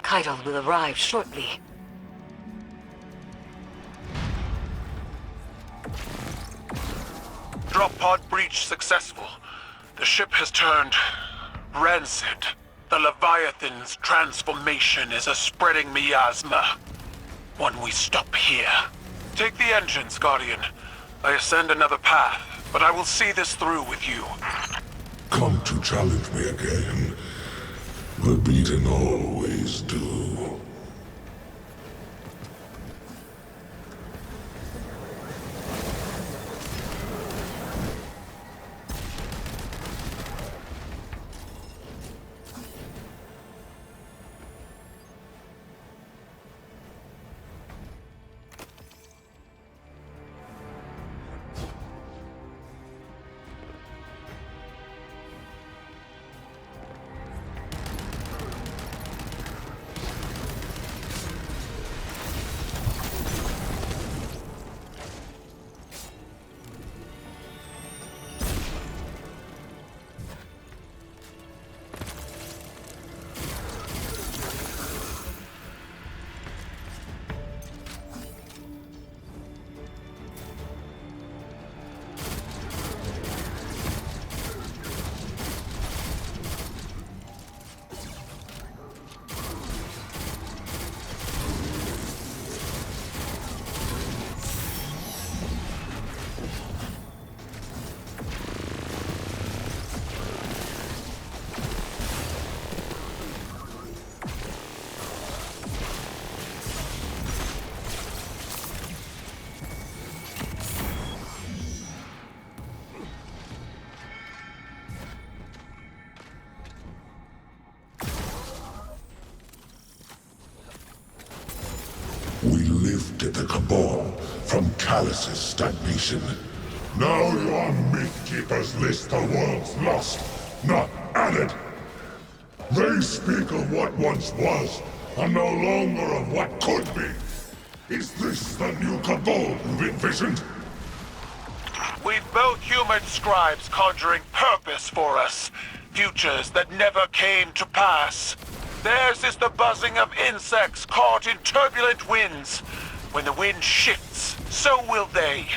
Keitel will arrive shortly. Drop pod breach successful. The ship has turned rancid. The Leviathan's transformation is a spreading miasma. One we stop here. Take the engines, Guardian. I ascend another path, but I will see this through with you. Come to challenge me again. The beaten always do. We lifted the Cabal from Callus's stagnation. Now your Mythkeepers list the world's lost, not added. They speak of what once was, and no longer of what could be. Is this the new Cabal you've envisioned? We've both human scribes conjuring purpose for us. Futures that never came to pass. Theirs is the buzzing of insects caught in turbulent winds. When the wind shifts, so will they.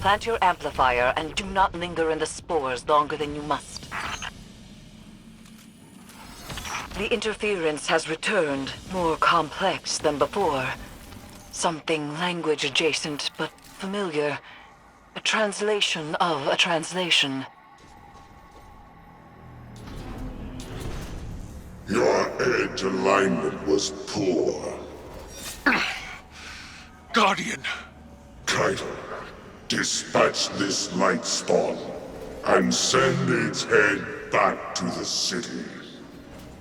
Plant your amplifier and do not linger in the spores longer than you must. The interference has returned, more complex than before. Something language adjacent, but familiar. A translation of a translation. Your edge alignment was poor. Guardian! Keitel, dispatch this light spawn and send its head back to the city.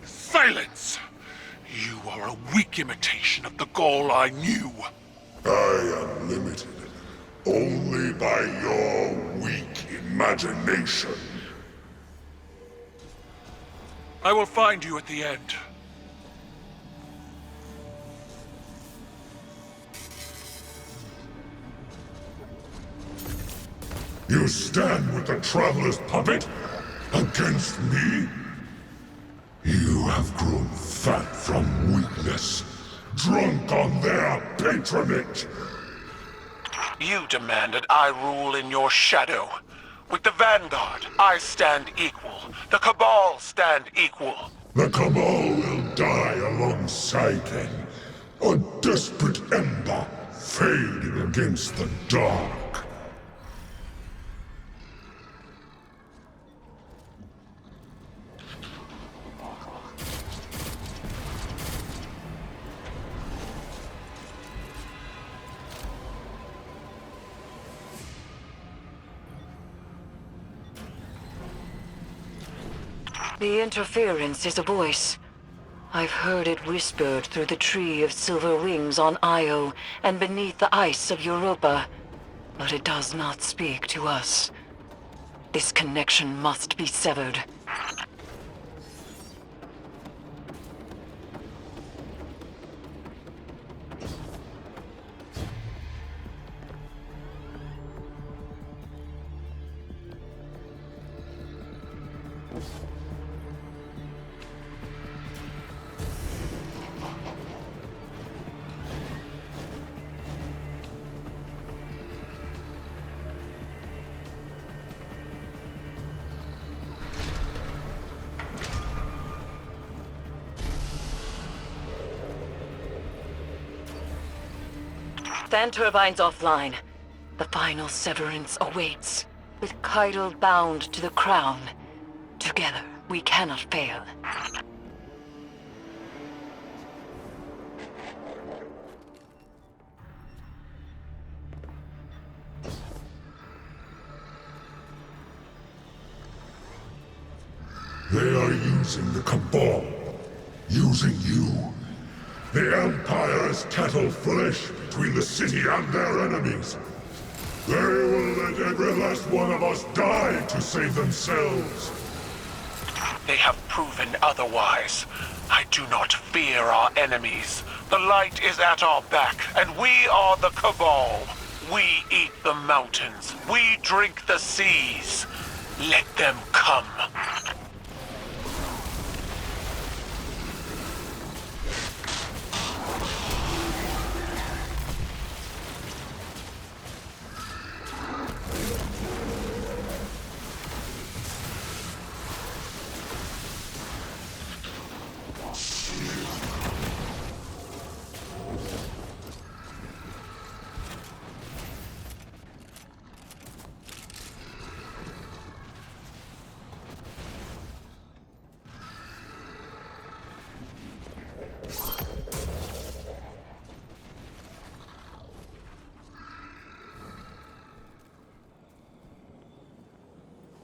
Silence! You are a weak imitation of the Gaul I knew. I am limited only by your weak imagination. I will find you at the end. You stand with the Traveler's puppet against me? You have grown fat from weakness, drunk on their patronage. You demanded I rule in your shadow. With the Vanguard, I stand equal. The Cabal stand equal. The Cabal will die alongside them. A desperate ember fading against the dark. The interference is a voice. I've heard it whispered through the tree of silver wings on Io and beneath the ice of Europa. But it does not speak to us. This connection must be severed. Fan turbines offline. The final severance awaits. With Keitel bound to the crown. Together, we cannot fail. They are using the Cabal. Using you. The Empire is cattle flesh between the city and their enemies. They will let every last one of us die to save themselves. They have proven otherwise. I do not fear our enemies. The light is at our back, and we are the Cabal. We eat the mountains. We drink the seas. Let them come.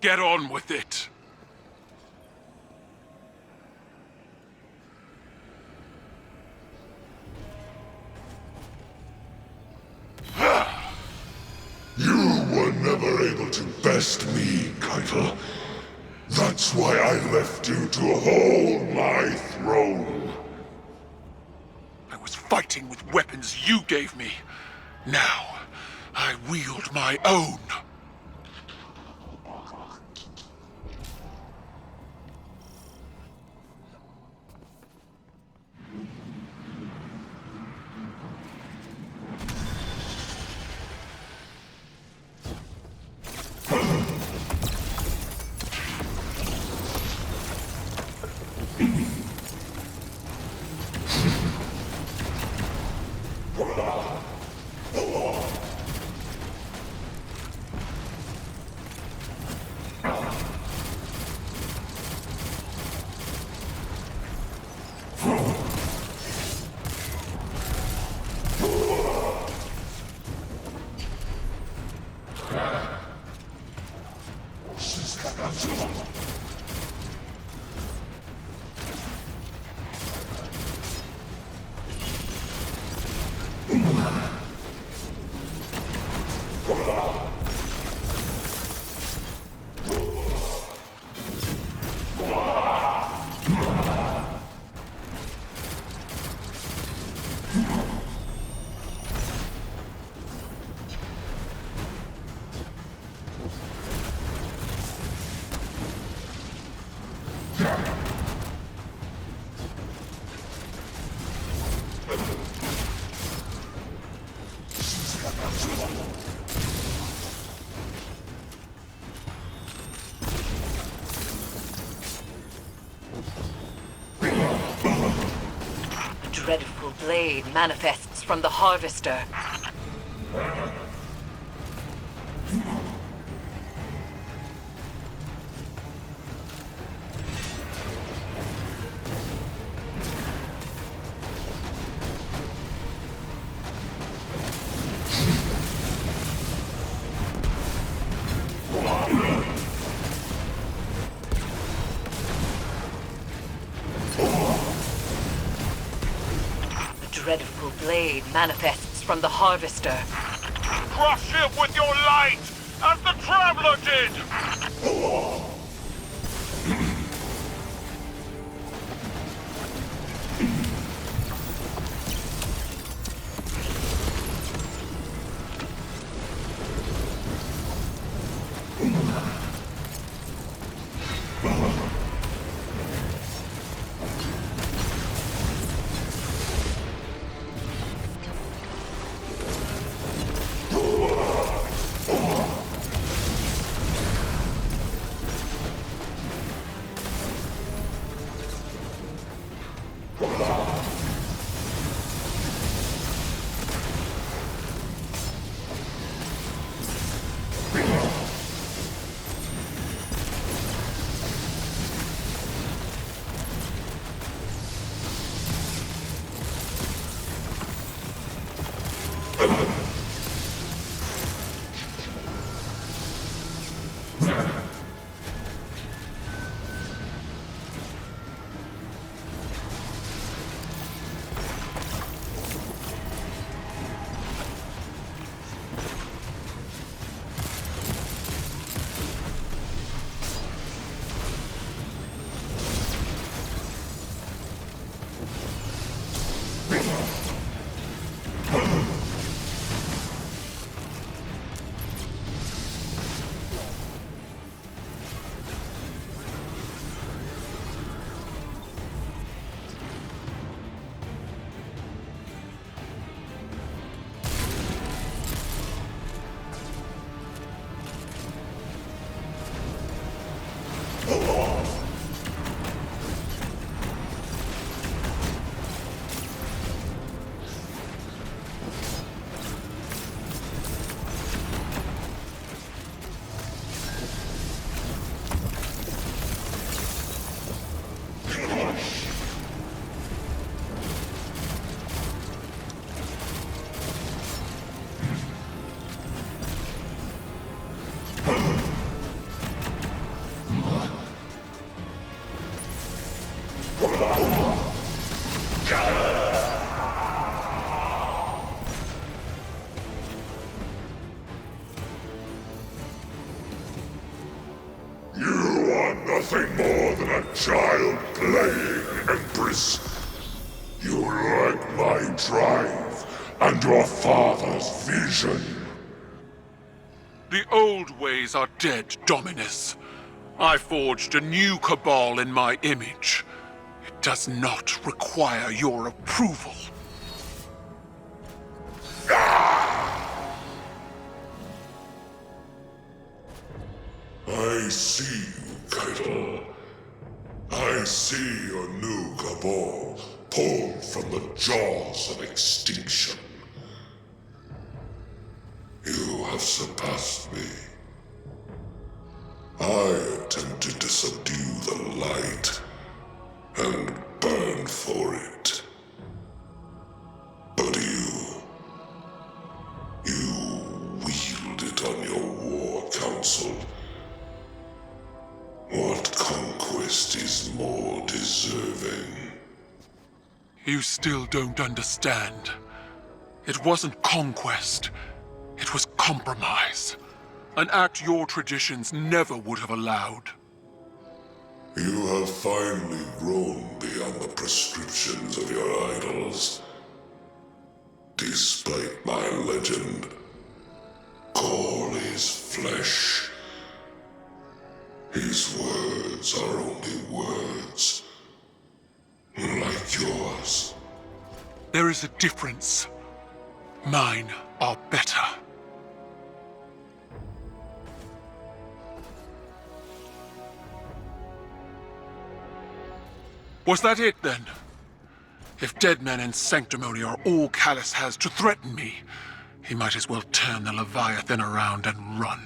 Get on with it. You were never able to best me, Keitel. That's why I left you to hold my throne. I was fighting with weapons you gave me. Now, I wield my own. dreadful blade manifests from the Harvester. Dreadful blade manifests from the Harvester. Crush it with your light, as the Traveler did! You are nothing more than a child playing, Empress. You lack my drive and your father's vision. The old ways are dead, Dominus. I forged a new cabal in my image. It does not require your approval. I see you, Keitel. I see your new cabal pulled from the jaws of extinction. You have surpassed me. I attempted to subdue the light and burn for it. But you wield it on your war council. What conquest is more deserving? You still don't understand. It wasn't conquest. It was compromise. An act your traditions never would have allowed. You have finally grown beyond the prescriptions of your idols. Despite my legend, Gaul is flesh. His words are only words, like yours. There is a difference. Mine are better. Was that it then? If dead men and sanctimony are all Callus has to threaten me, he might as well turn the Leviathan around and run.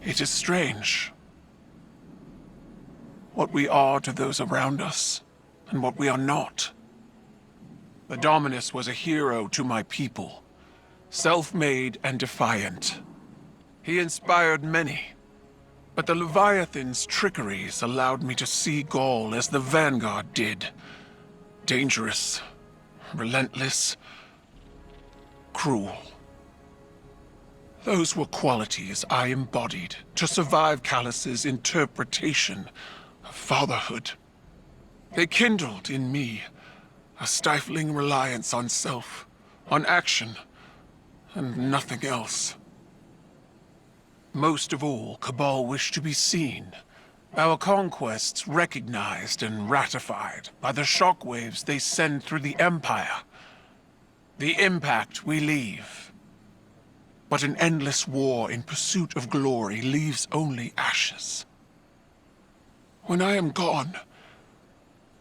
It is strange. What we are to those around us, and what we are not. The Dominus was a hero to my people, self-made and defiant. He inspired many, but the Leviathan's trickeries allowed me to see Gaul as the Vanguard did. Dangerous, relentless, cruel. Those were qualities I embodied to survive Callus's interpretation of fatherhood. They kindled in me a stifling reliance on self, on action, and nothing else. Most of all, Cabal wished to be seen, our conquests recognized and ratified by the shockwaves they send through the Empire. The impact we leave. But an endless war in pursuit of glory leaves only ashes. When I am gone,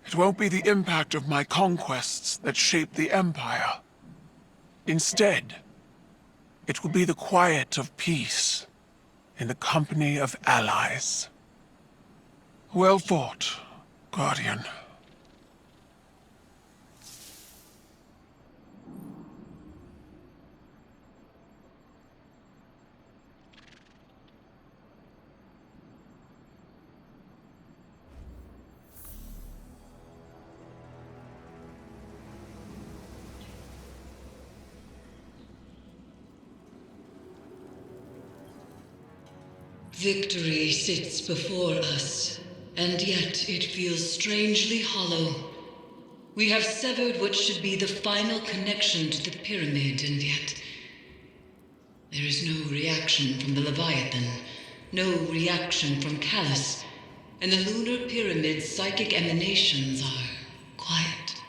it won't be the impact of my conquests that shape the Empire. Instead, it will be the quiet of peace in the company of allies. Well fought, Guardian. Victory sits before us, and yet it feels strangely hollow. We have severed what should be the final connection to the pyramid, and yet there is no reaction from the Leviathan, no reaction from Callus, and the lunar pyramid's psychic emanations are quiet.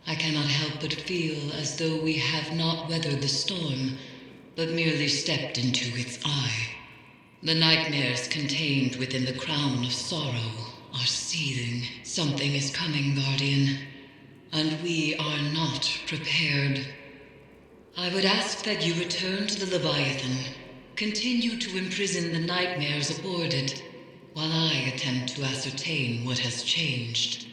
I cannot help but feel as though we have not weathered the storm, but merely stepped into its eye. The nightmares contained within the crown of sorrow are seething. Something is coming, Guardian, and we are not prepared. I would ask that you return to the Leviathan, continue to imprison the nightmares aboard it, while I attempt to ascertain what has changed.